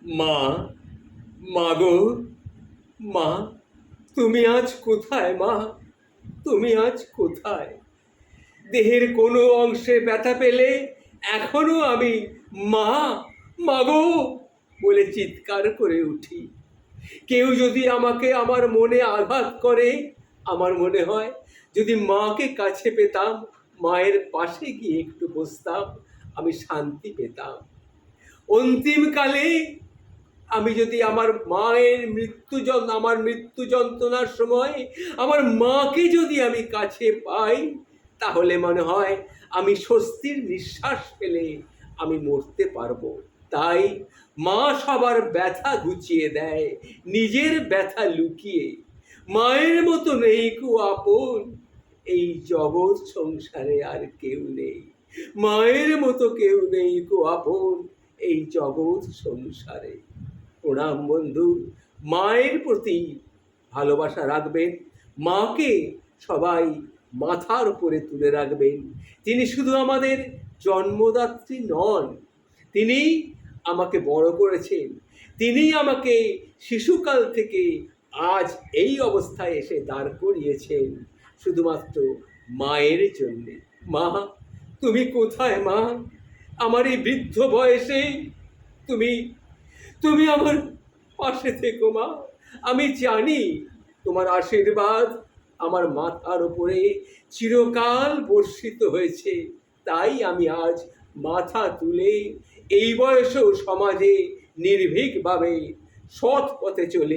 মা, মা গো, মা, তুমি আজ কোথায় মা? তুমি আজ কোথায়? দেহের কোনো অংশে ব্যথা পেলে এখনো আমি মা, মা গো বলে চিৎকার করে উঠি। কেউ যদি আমাকে আমার মনে আঘাত করে, আমার মনে হয় যদি মাকে কাছে পেতাম, মায়ের পাশে গিয়ে একটু বসতাম, আমি শান্তি পেতাম। অন্তিমকালে আমি যদি আমার মৃত্যু যন্ত্রণার সময় আমার মাকে যদি আমি কাছে পাই, তাহলে মনে হয় আমি স্বস্তির নিঃশ্বাস ফেলে আমি মরতে পারবো। তাই মা সবার ব্যথা ঘুচিয়ে দেয়, নিজের ব্যথা লুকিয়ে। মায়ের মতো নেই কো আপন, এই জগৎ সংসারে আর কেউ নেই। মায়ের মতো কেউ নেই কো আপন, এই জগৎ সংসারে। প্রণাম বন্ধু, মায়ের প্রতি ভালোবাসা রাখবেন। মাকে সবাই মাথার উপরে তুলে রাখবেন। তিনি শুধু আমাদের জন্মদাত্রী নন, তিনি আমাকে বড় করেছেন। তিনি আমাকে শিশুকাল থেকে আজ এই অবস্থায় এসে দাঁড় করিয়েছেন শুধুমাত্র মায়ের জন্যে। মা, তুমি কোথায় মা? আমার এই বৃদ্ধ বয়সে তুমি তুমি আমার পাশে থেকো মা। আমি জানি তোমার আশীর্বাদ আমার মাথার উপরে চিরকাল বর্ষিত হয়েছে। তাই আমি আজ মাথা তুলে এই বয়সেও সমাজে নির্ভীকভাবে সৎ পথে চলে